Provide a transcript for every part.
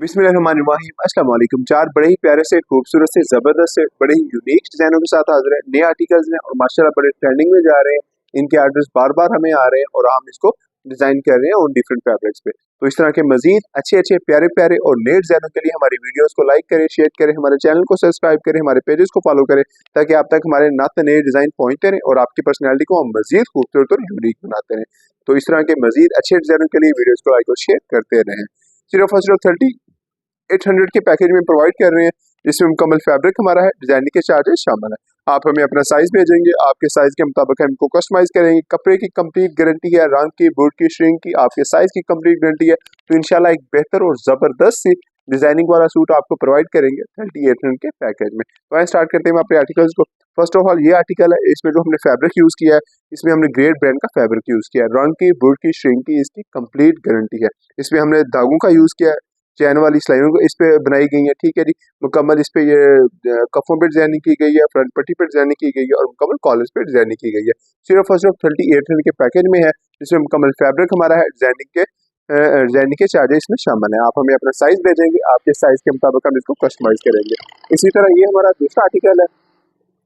बिस्मिल्लाहिर्रहमानिर्रहीम अस्सलाम वालेकुम। चार बड़े ही प्यारे से खूबसूरत से जबरदस्त से बड़े ही यूनिक डिजाइनों के साथ हाजिर है। नए आर्टिकल्स हैं और माशाल्लाह बड़े ट्रेंडिंग में जा रहे हैं। इनके आर्डर्स बार बार हमें आ रहे हैं और हम इसको डिजाइन कर रहे हैं उन डिफरेंट फैब्रिक्स पे। तो इस तरह के मजीद अच्छे अच्छे प्यारे प्यारे और नए डिजाइनों के लिए हमारी वीडियोस को लाइक करें, शेयर करें, हमारे चैनल को सब्सक्राइब करें, हमारे पेजेस को फॉलो करें, ताकि आप तक हमारे नाते नए डिजाइन पहुंचते रहें और आपकी पर्सनैलिटी को हम मजीद खूबसूरत और यूनिक बनाते रहें। तो इस तरह के मजीद अच्छे डिजाइनों के लिए वीडियोस को लाइक और शेयर करते रहें। सिर्फ और सिर्फ 800 के पैकेज में प्रोवाइड कर रहे हैं, जिसमें मुकम्मल फैब्रिक हमारा है, डिजाइनिंग के चार्जेस शामिल है। आप हमें अपना साइज भेजेंगे, आपके साइज के मुताबिक हम इनको कस्टमाइज करेंगे। कपड़े की कंप्लीट गारंटी है, रंग की, बूट की, श्रिंक की, आपके साइज की कंप्लीट गारंटी है। तो इंशाल्लाह एक बेहतर और जबरदस्त सी डिजाइनिंग वाला सूट आपको प्रोवाइड करेंगे 3800 के पैकेज में। तो आइए स्टार्ट करते हैं अपने आर्टिकल्स को। फर्स्ट ऑफ ऑल ये आर्टिकल है, इसमें जो हमने फैब्रिक यूज किया है, इसमें हमने ग्रेट ब्रांड का फैब्रिक यूज किया है। रंग की, बूट की, श्रिंक की इसकी कंप्लीट गारंटी है। इसमें हमने धागों का यूज किया है, चैन वाली सिलाइयों को इस पे बनाई गई है। ठीक है जी, मुकम्मल इस पे ये कफों पे डिजाइनिंग की गई है, फ्रंट पट्टी पे डिजाइनिंग की गई है और मुकम्मल कॉलर्स पे डिजाइनिंग की गई है। सिर्फ और सिर्फ 3800 के पैकेज में है, जिसमें मुकम्मल फैब्रिक हमारा है, डिजाइनिंग के चार्जेस में शामिल है। आप हमें अपना साइज भेजेंगे, आपके साइज के मुताबिक हम इसको कस्टमाइज करेंगे। इसी तरह ये हमारा दूसरा आर्टिकल है,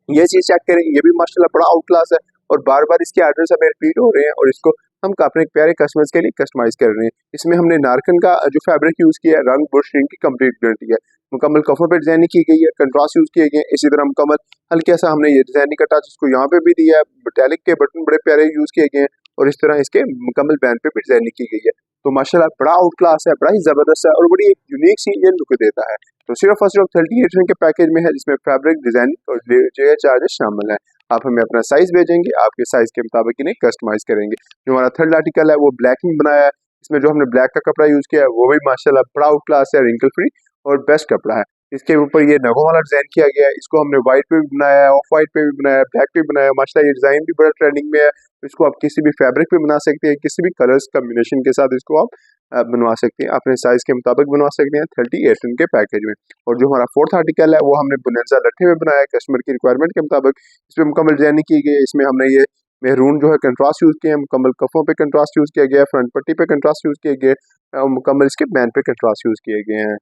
ये चीज चेक करें, ये भी माशाल्लाह बड़ा आउट क्लास है और बार बार इसके आर्डर्स हमें रिपीट हो रहे हैं और इसको हम अपने प्यारे कस्टमर्स के लिए कस्टमाइज कर रहे हैं। इसमें हमने नारकन का जो फैब्रिक यूज किया है, रंग बुश रिंग की कंप्लीट गारंटी है। मुकम्मल कफों पे डिजाइनिंग की गई है, कंट्रास्ट यूज किए गए हैं। इसी तरह मुकम्मल हल्के सा हमने ये डिजाइनिंग का टच इसको यहाँ पे भी दिया है, मेटालिक के बटन बड़े प्यारे यूज किए गए हैं और इस तरह इसके मुकम्मल बैंड पे भी डिजाइनिंग की गई है। तो माशाल्लाह बड़ा आउट क्लास है, बड़ा ही जबरदस्त है और बड़ी एक यूनिक सी ये लुक देता है। तो सिर्फ और सिर्फ 3800 के पैकेज में है, जिसमें फैब्रिक, डिजाइनिंग और जो चार्जेस शामिल है। आप हमें अपना साइज भेजेंगे, आपके साइज के मुताबिक इन्हें कस्टमाइज करेंगे। जो हमारा थर्ड आर्टिकल है वो ब्लैक में बनाया है, इसमें जो हमने ब्लैक का कपड़ा यूज किया है वो भी माशाल्लाह बड़ा आउट क्लास है, रिंकल फ्री और बेस्ट कपड़ा है। इसके ऊपर ये नगों वाला डिजाइन किया गया है, इसको हमने व्हाइट पे भी बनाया है, ऑफ व्हाइट पे भी बनाया है, ब्लैक पे भी बनाया है। माशाल्लाह ये डिजाइन भी बड़ा ट्रेंडिंग में है। इसको आप किसी भी फैब्रिक पे बना सकते हैं, किसी भी कलर्स कम्बिनेशन के साथ इसको आप बनवा सकते हैं, अपने साइज के मुताबिक बनवा सकते हैं 3800 के पैकेज में। और जो हमारा फोर्थ आर्टिकल है वो हमने बुनर्जा लट्ठे में बनाया है, कस्टमर की रिक्वायरमेंट के मुताबिक इसमें मुकम्मल डिजाइनिंग की गई है। इसमें हमने ये मेहरून जो है कंट्रास्ट यूज किया है, मुकम्मल कफों पे कंट्रास्ट यूज किया गया है, फ्रंट पट्टी पे कंट्रास्ट यूज किए गए और मुकम्मल इसके बैंड पे कंट्रास्ट यूज किए गए हैं।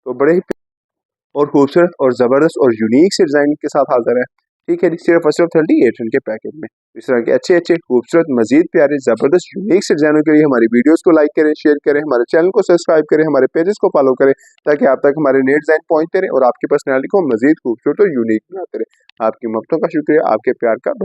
तो बड़े ही और खूबसूरत और ज़बरदस्त और यूनिक से डिज़ाइन के साथ हाजिर है। ठीक है, सिर्फ और सिर्फ 3800 के पैकेज में। इस तरह के अच्छे अच्छे खूबसूरत मजीद प्यारे ज़बरदस्त यूनिक से डिज़ाइनों के लिए हमारी वीडियोस को लाइक करें, शेयर करें, हमारे चैनल को सब्सक्राइब करें, हमारे पेजेस को फॉलो करें, ताकि आप तक हमारे नए डिज़ाइन पहुँचते रहें और आपकी पर्सनैलिटी को मजीद खूबसूरत और यूनिक बनाते रहें। आपकी मोहब्बतों का शुक्रिया, आपके प्यार का